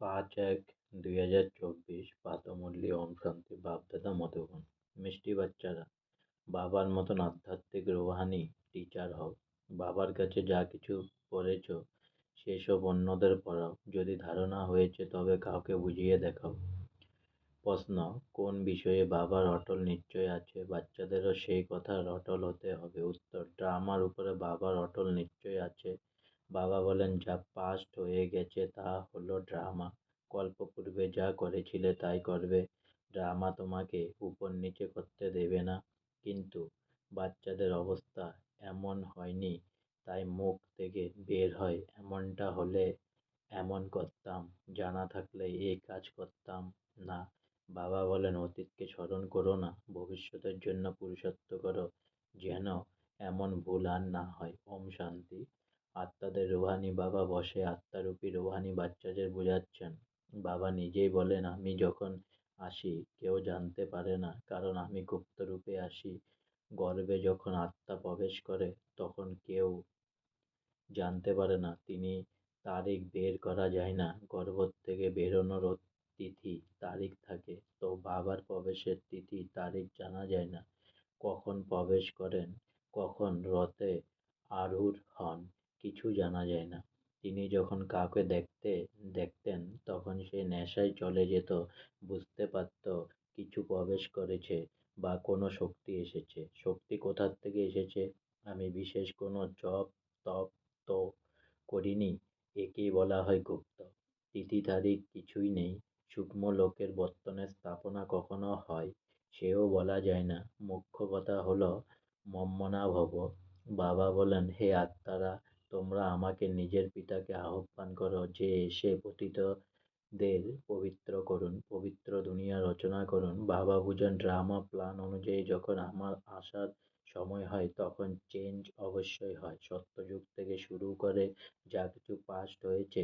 ৫-১-২০২৪ পাতমুরলী ওম শান্তি বাপ-দাদা মধুবন। মিষ্টি বাচ্চারা, বাবার মতন আধ্যাত্মিক রুহানি টিচার হও। বাবার কাছে যা কিছু পড়েছ সেসব অন্যদের পড়াও। যদি ধারণা হয়েছে তবে কাউকে বুঝিয়ে দেখাও। প্রশ্ন: কোন বিষয়ে বাবার অটল নিশ্চয় আছে? বাচ্চাদেরও সেই কথার অটল হতে হবে। উত্তর: ড্রামার উপরে বাবার অটল নিশ্চয় আছে। বাবা বলেন, যা পাস্ট হয়ে গেছে তা হলো ড্রামা। কল্পপূর্বে যা করেছিলে তাই করবে। ড্রামা তোমাকে উপর নিচে করতে দেবে না। কিন্তু বাচ্চাদের অবস্থা এমন হয়নি তাই মুখ থেকে বের হয়, এমনটা হলে এমন করতাম, জানা থাকলে এই কাজ করতাম না। বাবা বলেন, অতীতকে স্মরণ করো না, ভবিষ্যতের জন্য পুরুষার্থ করো, যেন এমন ভুল আর না হয়। ওম শান্তি। আত্মাদের রুহানি বাবা বসে আত্মারূপী রুহানি বাচ্চাদের বোঝাচ্ছেন। বাবা নিজেই বলেন, আমি যখন আসি কেউ জানতে পারে না, কারণ আমি গুপ্ত রূপে আসি। গর্ভে যখন আত্মা প্রবেশ করে তখন কেউ জানতে পারে না। তিনি তারিখ বের করা যায় না, গর্ভ থেকে বেরোনোর তিথি তারিখ থাকে, তো বাবার প্রবেশের তিথি তারিখ জানা যায় না। কখন প্রবেশ করেন, কখন রথে আরূঢ় হন, কিছু জানা যায় না। তিনি যখন কাউকে দেখতেন তখন সে নেশায় চলে যেত, বুঝতে পারত কিছু প্রবেশ করেছে বা কোনো শক্তি এসেছে। শক্তি কোথার থেকে এসেছে? আমি বিশেষ কোনো জপ তপ তো করিনি, একেই বলা হয় গুপ্ত। তিথি তারিখ কিছুই নেই। সূক্ষ্ম লোকের বর্তনের স্থাপনা কখনো হয় সেও বলা যায় না। মুখ্য কথা হলো মম্মনা ভব। বাবা বলেন, হে আত্মারা, তোমরা আমাকে নিজের পিতাকে আহ্বান করো যে এসে পতিতদের পবিত্র করুন, পবিত্র দুনিয়া রচনা করুন। বাবা বুঝেন, ড্রামা প্ল্যান অনুযায়ী যখন আমার আসার সময় হয় তখন চেঞ্জ অবশ্যই হয়। সত্যযুগ থেকে শুরু করে যা কিছু পাস্ট হয়েছে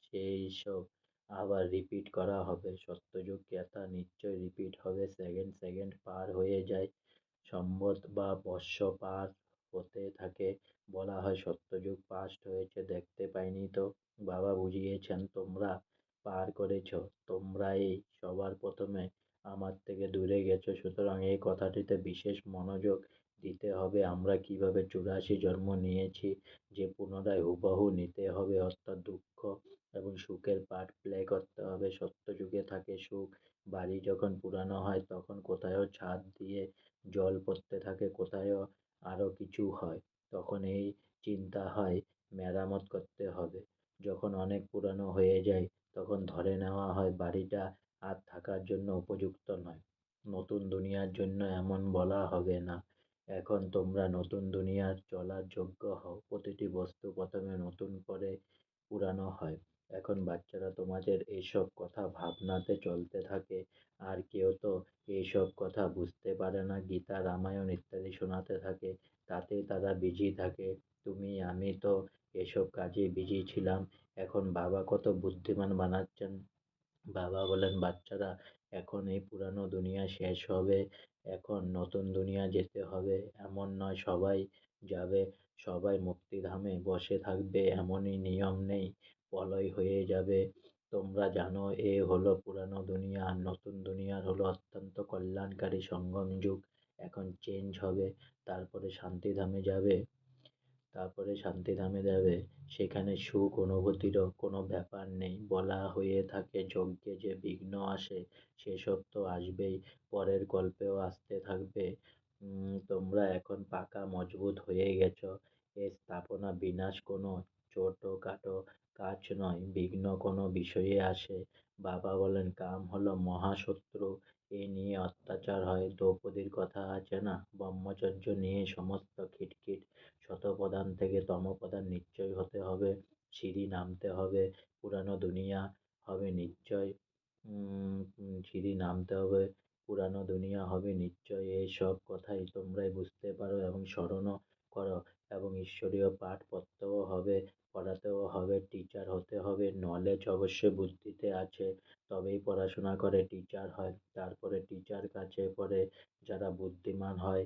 সেই সব আবার রিপিট করা হবে। সত্যযুগ জ্ঞাতা নিশ্চয় রিপিট হবে। সেকেন্ড সেকেন্ড পার হয়ে যায়, সম্বৎ বা বর্ষ পার হতে থাকে। বলা হয় সত্যযুগ পাস্ট হয়েছে, দেখতে পাইনি তো। বাবা বুঝিয়েছেন, তোমরা পার করেছ, তোমরাই সবার প্রথমে আমার থেকে দূরে গেছো। সুতরাং এই কথাটিতে বিশেষ মনোযোগ দিতে হবে। আমরা কিভাবে 84 জন্ম নিয়েছি যে পুনরায় হুবহু নিতে হবে, অর্থাৎ দুঃখ এবং সুখের পার্ট প্লে করতে হবে। সত্যযুগে থাকে সুখ। বাড়ি যখন পুরানো হয় তখন কোথাও ছাদ দিয়ে জল পড়তে থাকে, কোথাও আরো কিছু হয়, তখন এই চিন্তা হয় মেরামত করতে হবে। যখন অনেক পুরানো হয়ে যায় তখন ধরে নেওয়া হয় বাড়িটা আর থাকার জন্য উপযুক্ত নয়। নতুন দুনিয়ার জন্য এমন বলা হবে না। এখন তোমরা নতুন দুনিয়ার চলার যোগ্য হও। প্রতিটি বস্তু প্রথমে নতুন করে পুরানো হয়। এখন বাচ্চারা তোমাদের এইসব কথা ভাবনাতে চলতে থাকে, আর কেউ তো এইসব কথা বুঝতে পারে না। গীতা, রামায়ণ ইত্যাদি শোনাতে থাকে, তাতেই তারা বিজি থাকে। তুমি, আমি তো এসব কাজে বিজি ছিলাম। এখন বাবা কত বুদ্ধিমান বানাচ্ছেন। বাবা বলেন, বাচ্চারা, এখন এই পুরানো দুনিয়া শেষ হবে, এখন নতুন দুনিয়া যেতে হবে। এমন নয় সবাই যাবে, সবাই মুক্তিধামে বসে থাকবে এমনই নিয়ম নেই। প্রলয় হয়ে যাবে। তোমরা জানো এ হলো পুরানো দুনিয়া, আর নতুন দুনিয়ার হলো অত্যন্ত কল্যাণকারী সঙ্গম যুগ। এখন চেঞ্জ হবে, তারপরে শান্তিধামে যাবে। সেখানে সুখ অনুভূতিরও কোনো ব্যাপার নেই। বলা হয়ে থাকে যজ্ঞে যে বিঘ্ন আসে সেসব তো আসবেই, পরের কল্পেও আসতে থাকবে। তোমরা এখন পাকা মজবুত হয়ে গেছো। এ স্থাপনা বিনাশ কোনো ছোটখাটো কাজ নয়, বিঘ্ন কোনো বিষয়ে আসে। বাবা বলেন, কাম হলো মহাশত্রু, এ নিয়ে অত্যাচার হয়। দ্রৌপদীর কথা আছে না, ব্রহ্মচর্য নিয়ে সমস্ত খিটখিট। শতপ্রধান থেকে তমপ্রধান নিশ্চয় হতে হবে, সিঁড়ি নামতে হবে, পুরানো দুনিয়া হবে নিশ্চয়। সিঁড়ি নামতে হবে, পুরানো দুনিয়া হবে নিশ্চয়। এই সব কথাই তোমরাই বুঝতে পারো এবং স্মরণও করো, এবং ঈশ্বরীয় পাঠ পড়তেও হবে, পড়াতেও হবে, টিচার হতে হবে। নলেজ অবশ্যই বুদ্ধিতে আছে, তবেই পড়াশোনা করে টিচার হয়। তারপরে টিচার কাছে পড়ে যারা বুদ্ধিমান হয়,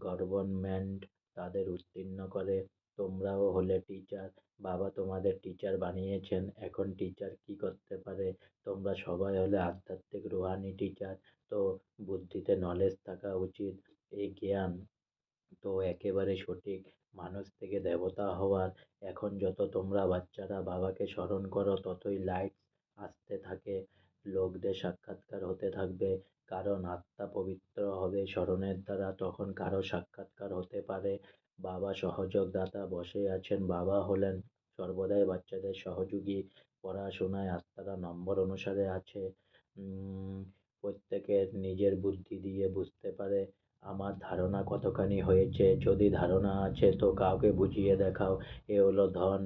গভর্নমেন্ট তাদের উত্তীর্ণ করে। তোমরাও হলে টিচার, বাবা তোমাদের টিচার বানিয়েছেন, এখন টিচার কি করতে পারে? তোমরা সবাই হলে আধ্যাত্মিক রুহানি টিচার, তো বুদ্ধিতে নলেজ থাকা উচিত। এই জ্ঞান তো একেবারে সঠিক, মানুষ থেকে দেবতা হওয়ার। এখন যত তোমরা বাচ্চারা বাবাকে স্মরণ করো ততই লাইট আসতে থাকে, লোকদের সাক্ষাৎকার হতে থাকবে, কারণ আত্মা পবিত্র হবে স্মরণের দ্বারা, তখন কারো সাক্ষাৎকার হতে পারে। বাবা সহযোগ দাতা বসে আছেন, বাবা হলেন সর্বদাই বাচ্চাদের সহযোগী। পড়াশোনায় আত্মারা নম্বর অনুসারে আছে। প্রত্যেকের নিজের বুদ্ধি দিয়ে বুঝতে পারে আমার ধারণা কতখানি হয়েছে। যদি ধারণা আছে তো কাউকে বুঝিয়ে দেখাও। এ হলো ধন,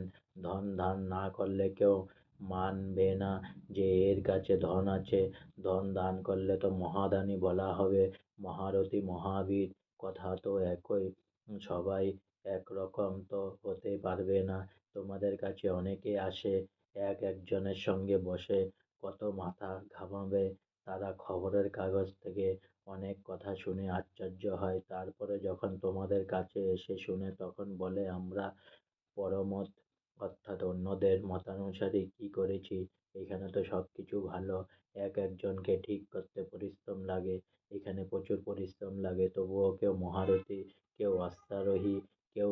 ধন দান না করলে কেউ মানবে না যে এর কাছে ধন আছে। ধন দান করলে তো মহাদানী বলা হবে, মহারথী মহাবীর, কথা তো একই। সবাই একরকম তো হতে পারবে না। তোমাদের কাছে অনেকে আসে, এক একজনের সঙ্গে বসে কত মাথা ঘামাবে। তারা খবরের কাগজ থেকে অনেক কথা শুনে আশ্চর্য হয়, তারপরে যখন তোমাদের কাছে এসে শুনে তখন বলে আমরা পরমত অর্থাৎ অন্যদের মতানুসারে কি করেছি। এখানে তো সবকিছু ভালো, এক একজনকে ঠিক করতে পরিশ্রম লাগে, এখানে প্রচুর পরিশ্রম লাগে, তবুও কেউ মহারথী, কেউ অশ্বারোহী, কেউ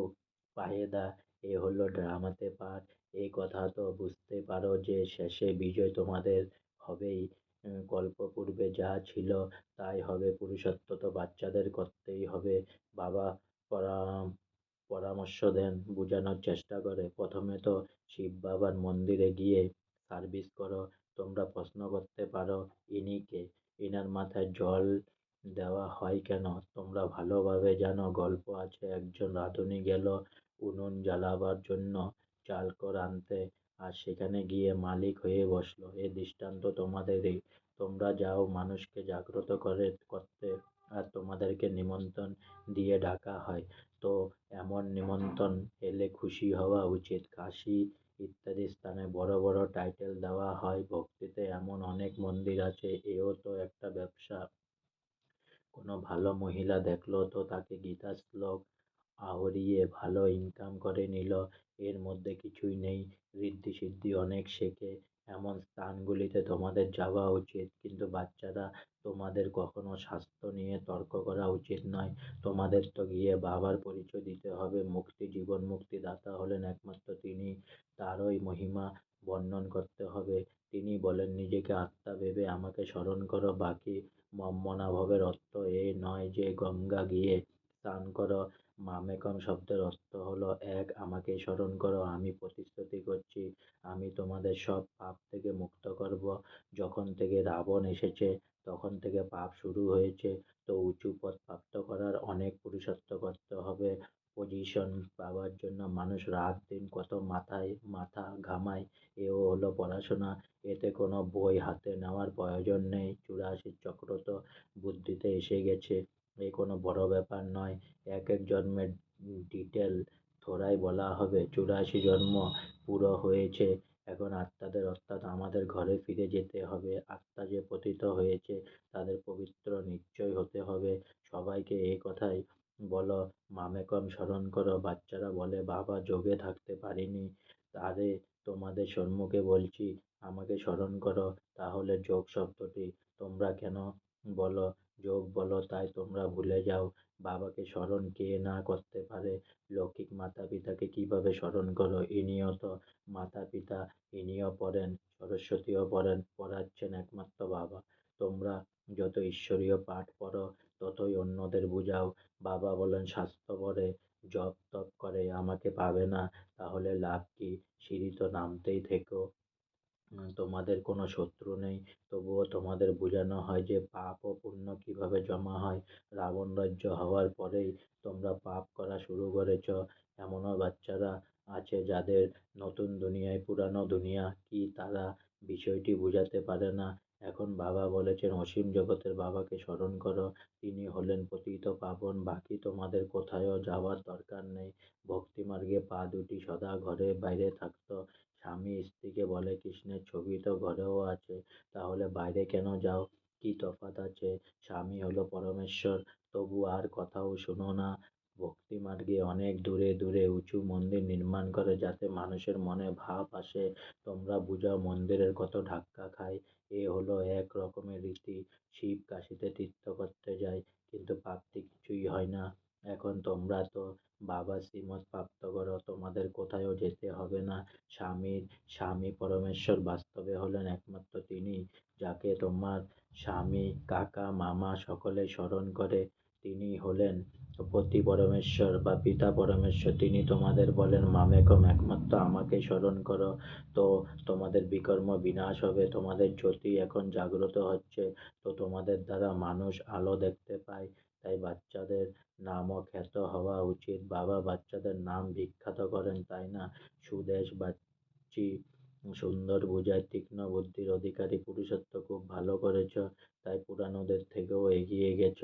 পাহেদা। এ হলো ড্রামাতে পাঠ। এই কথা তো বুঝতে পারো যে শেষে বিজয় তোমাদের হবেই। কল্পপূর্বে যা ছিল তাই হবে, পুরুষত্ব তো বাচ্চাদের করতেই হবে। বাবা পরা পরামর্শ দেন, বোঝানোর চেষ্টা করে। প্রথমে তো শিব বাবার মন্দিরে গিয়ে সার্ভিস করো। তোমরা প্রশ্ন করতে পারো ইনি কে, এনার মাথায় জল দেওয়া হয় কেন? তোমরা ভালোভাবে জানো, গল্প আছে একজন রাঁধুনি গেল উনুন জ্বালাবার জন্য চাল কর আনতে, আর সেখানে গিয়ে মালিক হয়ে বসলো। এ দৃষ্টান্ত তোমাদেরই। তোমরা যাও মানুষকে জাগ্রত করতে, আর তোমাদেরকে নিমন্ত্রণ দিয়ে ডাকা হয়, তো এমন নিমন্ত্রণ এলে খুশি হওয়া উচিত। কাশী ইত্যাদি স্থানে বড় বড় টাইটেল দেওয়া হয়। ভক্তিতে এমন অনেক মন্দির আছে, এও তো একটা ব্যবসা। কোনো ভালো মহিলা দেখলো তো তাকে গীতার শ্লোক আওড়িয়ে ভালো ইনকাম করে নিল, এর মধ্যে কিছুই নেই। ঋদ্ধি সিদ্ধি অনেক শেখে, এমন স্থানগুলিতে তোমাদের যাওয়া উচিত। কিন্তু বাচ্চারা, তোমাদের কখনো স্বাস্থ্য নিয়ে তর্ক করা উচিত নয়। তোমাদের তো গিয়ে বাবার পরিচয় দিতে হবে। মুক্তি, জীবন মুক্তি দাতা হলেন একমাত্র তিনি, তারই মহিমা বর্ণন করতে হবে। তিনি বলেন নিজেকে আত্মা ভেবে আমাকে স্মরণ করো। বাকি মম্মনাভবের অর্থ এই নয় যে গঙ্গা গিয়ে স্নান করো। মামেকম শব্দের অর্থ হলো এক, আমাকে স্মরণ করো। আমি প্রতিশ্রুতি করছি আমি তোমাদের সব পাপ থেকে মুক্ত করব। যখন থেকে রাবণ এসেছে তখন থেকে পাপ শুরু হয়েছে, তো উঁচু পদ প্রাপ্ত করার অনেক পুরুষার্থ করতে হবে। পজিশন পাওয়ার জন্য মানুষ রাত দিন কত মাথা ঘামায়, এও হলো পড়াশোনা। এতে কোনো বই হাতে নেওয়ার প্রয়োজন নেই, 84 চক্র তো বুদ্ধিতে এসে গেছে। এ কোনো বড় ব্যাপার নয়। এক এক জন্মের ডিটেল থোড়াই বলা হবে। 84 জন্ম পুরো হয়েছে, এখন আত্মাদের অর্থাৎ আমাদের ঘরে ফিরে যেতে হবে। আত্মা যে পতিত হয়েছে তাদের পবিত্র নিশ্চয় হতে হবে। সবাইকে এই কথাই বলো, মামেকম স্মরণ করো। বাচ্চারা বলে বাবা যোগে থাকতে পারিনি, আরে তোমাদের সম্মুখে বলছি আমাকে স্মরণ করো। তাহলে যোগ শব্দটি তোমরা কেন বলো যোগ বলো, তাই তোমরা ভুলে যাও। বাবাকে স্মরণ কে না করতে পারে? লৌকিক মাতা পিতাকে কিভাবে স্মরণ করো? ইনিও তো মাতা পিতা, ইনিও পড়েন, সরস্বতীও পড়েন, পড়াচ্ছেন একমাত্র বাবা। তোমরা যত ঈশ্বরীয় পাঠ পড়ো ততই অন্যদের বুঝাও। বাবা বলেন স্বাস্থ্যভরে জপ তপ করে আমাকে পাবে না, তাহলে লাভ কি? সিঁড়ি তো নামতেই থেকো। তোমাদের কোনো শত্রু নেই, তবুও তোমাদের বোঝানো হয় যে পাপ ও পুণ্য কিভাবে জমা হয়। রাবণ রাজ্য হওয়ার পরেই তোমরা পাপ করা শুরু করেছ। এমনও বাচ্চারা আছে যাদের নতুন দুনিয়ায় পুরানো দুনিয়া কি তারা বিষয়টি বুঝাতে পারে না। এখন বাবা বলেছেন অসীম জগতের বাবাকে স্মরণ করো, তিনি হলেন পতিত পাবন। বাকি তোমাদের কোথায়ও যাওয়ার দরকার নেই। ভক্তিমার্গে পা দুটি সদা ঘরে বাইরে থাকতো। স্বামী স্ত্রীকে বলে কৃষ্ণের ছবি তো ঘরেও আছে, তাহলে বাইরে কেন যাও? কি তফাৎ আছে? স্বামী হলো পরমেশ্বর, তবু আর কথাও শোনো না। ভক্তি মার্গে অনেক দূরে দূরে উঁচু মন্দির নির্মাণ করে যাতে মানুষের মনে ভাব আসে। তোমরা বুঝাও মন্দিরের কত ধাক্কা খায়। এ হলো এক রকমের রীতি। শিব কাশীতে তীর্থ করতে যায়, কিন্তু প্রাপ্তি কিছুই হয় না। এখন তোমরা তো বাবার শ্রীমত প্রাপ্ত করো, তোমাদের কোথাও যেতে হবে না। স্বামীর স্বামী পরমেশ্বর বাস্তবে হলেন একমাত্র তিনি, যাকে তোমার স্বামী, কাকা, মামা সকলে স্মরণ করে। তিনি হলেন পতি পরমেশ্বর বা পিতা পরমেশ্বর। তিনি তোমাদের বলেন মামেকম, একমাত্র আমাকে স্মরণ করো, তো তোমাদের বিকর্ম বিনাশ হবে। তোমাদের জ্যোতি এখন জাগ্রত হচ্ছে, তো তোমাদের দ্বারা মানুষ আলো দেখতে পায়। তাই বাচ্চাদের নামও খ্যাত হওয়া উচিত। বাবা বাচ্চাদের নাম বিখ্যাত করেন, তাই না? সুদেশ বাচ্চি সুন্দর বুঝায়, তীক্ষ্ণ বুদ্ধির অধিকারী, পুরুষত্ব খুব ভালো করেছ, তাই পুরানোদের থেকেও এগিয়ে গেছ।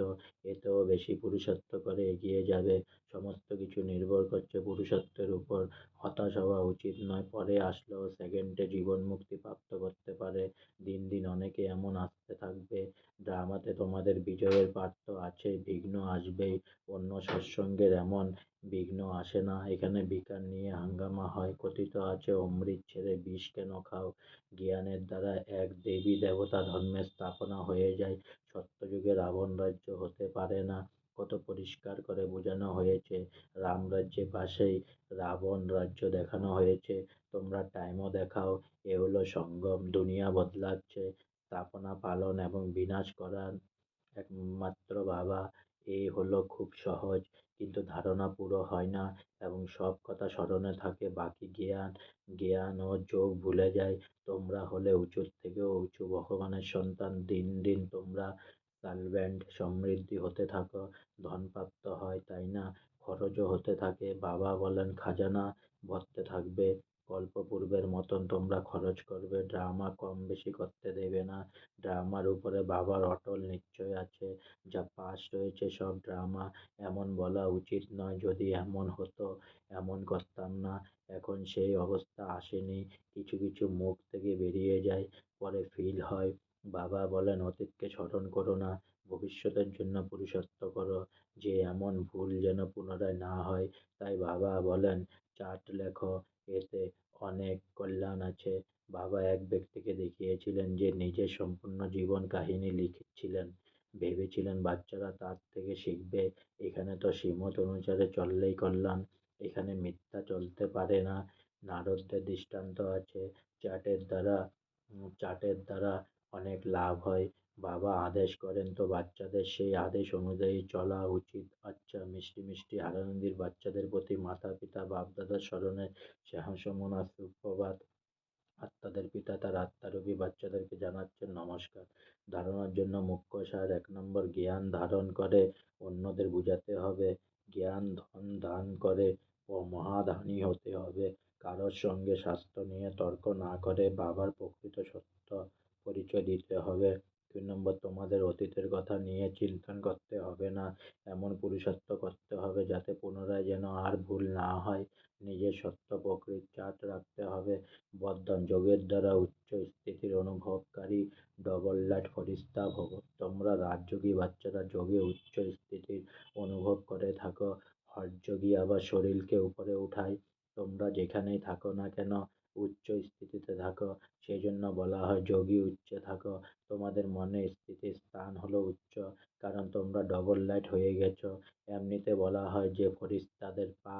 এতেও বেশি পুরুষত্ব করে এগিয়ে যাবে। সমস্ত কিছু নির্ভর করছে পুরুষত্বের উপর। হতাশ হওয়া উচিত নয়, পরে আসলেও সেকেন্ডে জীবন মুক্তি প্রাপ্ত করতে পারে। দিন দিন অনেকে এমন আসতে থাকবে। ড্রামাতে তোমাদের বিজয়ের পাঠ তো আছেই, বিঘ্ন আসবেই। অন্য সৎসঙ্গের এমন বিঘ্ন আসে না। এখানে বিকার নিয়ে হাঙ্গামা হয়। কথিত আছে, অমৃত ছেড়ে বিষ কেন খাও? জ্ঞানের দ্বারা এক দেবী দেবতা ধর্মের স্থাপনা হয়ে যায়। সত্যযুগে রাবণ রাজ্য হতে পারে না। কত পরিষ্কার করে বোঝানো হয়েছে। রামরাজ্যের পাশেই রাবণ রাজ্য দেখানো হয়েছে। তোমরা টাইমও দেখাও। এ হলো সঙ্গম। দুনিয়া বদলাচ্ছে। স্থাপনা, পালন এবং বিনাশ করার একমাত্র বাবা। এই হলো খুব সহজ, কিন্তু ধারণা পুরো হয় না এবং সব কথা স্মরণে থাকে, বাকি জ্ঞান জ্ঞান ও যোগ ভুলে যায়। তোমরা হলে উঁচুর থেকেও উঁচু ভগবানের সন্তান। দিন দিন তোমরা সালভেন্ট, সমৃদ্ধি হতে থাকো, ধন প্রাপ্ত হয়, তাই না? খরচও হতে থাকে। বাবা বলেন খাজানা ভরতে থাকবে। কল্পপূর্বের মতন তোমরা খরচ করবে। ড্রামা কম বেশি করতে দেবে না। ড্রামার উপরে বাবার অটল নিশ্চয় আছে। যা পাস রয়েছে সব ড্রামা। এমন বলা উচিত নয়, যদি এমন হতো এমন করতাম না। এখন সেই অবস্থা আসেনি। কিছু কিছু মুখ থেকে বেরিয়ে যায়, পরে ফিল হয়। বাবা বলেন অতীতকে স্মরণ করো না, ভবিষ্যতের জন্য পুরুষত্ব করো, যে এমন ভুল যেন পুনরায় না হয়। তাই বাবা বলেন চার্ট লেখো, এতে অনেক কল্যাণ আছে। বাবা এক ব্যক্তিকে দেখিয়েছিলেন যে নিজের সম্পূর্ণ জীবন কাহিনী লিখছিলেন। ভেবেছিলেন বাচ্চারা তার থেকে শিখবে। এখানে তো শ্রীমত অনুসারে চললেই কল্যাণ, এখানে মিথ্যা চলতে পারে না। নারদদের দৃষ্টান্ত আছে। চার্টের দ্বারা অনেক লাভ হয়। বাবা আদেশ করেন তো বাচ্চাদের সেই আদেশ অনুযায়ী চলা উচিত। আচ্ছা, মিষ্টি মিষ্টি হারানন্দির বাচ্চাদের প্রতি মাতা পিতা বাপ দাদার স্মরণে সহসমনা সুপ্রভাত। আত্মাদের পিতা তার আত্মারূপী বাচ্চাদেরকে জানাচ্ছেন নমস্কার। ধারণার জন্য মুখ্য সার: 1 নম্বর, জ্ঞান ধারণ করে অন্যদের বুঝাতে হবে। জ্ঞান ধন দান করে ও মহাদানী হতে হবে। কারোর সঙ্গে স্বাস্থ্য নিয়ে তর্ক না করে বাবার প্রকৃত সত্য পরিচয় দিতে হবে। 2 নম্বর, তোমাদের অতীতের কথা নিয়ে চিন্তন করতে হবে না। এমন পুরুষত্ব করতে হবে যাতে পুনরায় যেন আর ভুল না হয়। নিজের সত্য প্রকৃতি চার্ট রাখতে হবে। বর্ধন: যোগের দ্বারা উচ্চ স্থিতির অনুভবকারী ডবল লাইট ফরিস্তা ভব। তোমরা রাজযোগী বাচ্চারা যোগে উচ্চ স্থিতির অনুভব করে থাকো। হঠযোগী আবার শরীরকে উপরে উঠায়। তোমরা যেখানেই থাকো না কেন উচ্চ স্থিতিতে থাকো, সেই জন্য বলা হয় যোগী উচ্চে থাকো। তোমাদের মনে স্থিতির স্থান হলো উচ্চ, কারণ তোমরা ডবল লাইট হয়ে গেছো। এমনিতে বলা হয় যে ফরিস্তাদের পা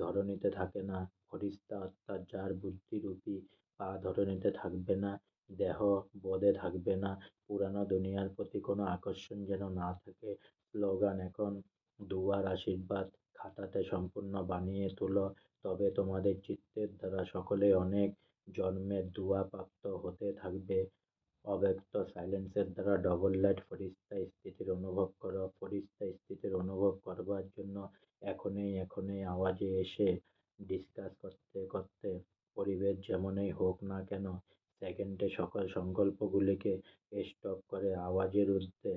ধরণীতে থাকে না। ফরিস্তা অর্থাৎ যার বুদ্ধিরূপী পা ধরণীতে থাকবে না, দেহ বোধে থাকবে না, পুরানো দুনিয়ার প্রতি কোনো আকর্ষণ যেন না থাকে। স্লোগান এখন: দুয়ার আশীর্বাদ খাতাতে সম্পূর্ণ বানিয়ে তুলো, তবে তোমাদের চিত্তের দ্বারা সকলে অনেক জন্মের দুয়া প্রাপ্ত হতে থাকবে। অব্যক্ত সাইলেন্সের দ্বারা ডবল লাইট ফরিস্তা স্থিতির অনুভব করো। ফরিস্তা স্থিতির অনুভব করবার জন্য এখনই এখনই আওয়াজে এসে ডিসকাস করতে করতে পরিবেশ যেমনই হোক না কেন, সেকেন্ডে সকল সংকল্পগুলিকে স্টপ করে আওয়াজের ঊর্ধ্বে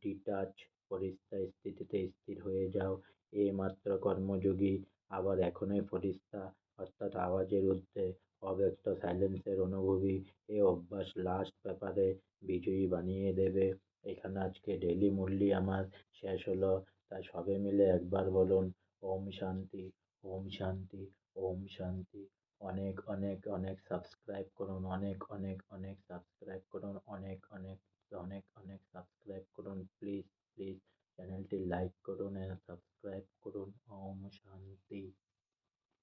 ডিটাচ ফরিস্তা স্থিতিতে স্থির হয়ে যাও। এই মাত্র কর্মযোগী। আবার এখনই ফরিস্তা অর্থাৎ আওয়াজের ঊর্ধ্বে অব্যক্ত সাইলেন্সের অনুভবী। এ অভ্যাস লাস্ট পেপারে বিজয়ী বানিয়ে দেবে। এখানে আজকে ডেইলি মুরলি আমার শেষ হলো। তাই সবে মিলে একবার বলুন ওম শান্তি, ওম শান্তি, ওম শান্তি। অনেক অনেক অনেক সাবস্ক্রাইব করুন, অনেক অনেক অনেক সাবস্ক্রাইব করুন, অনেক অনেক অনেক অনেক সাবস্ক্রাইব করুন। প্লিজ প্লিজ চ্যানেলটি লাইক করুন, সাবস্ক্রাইব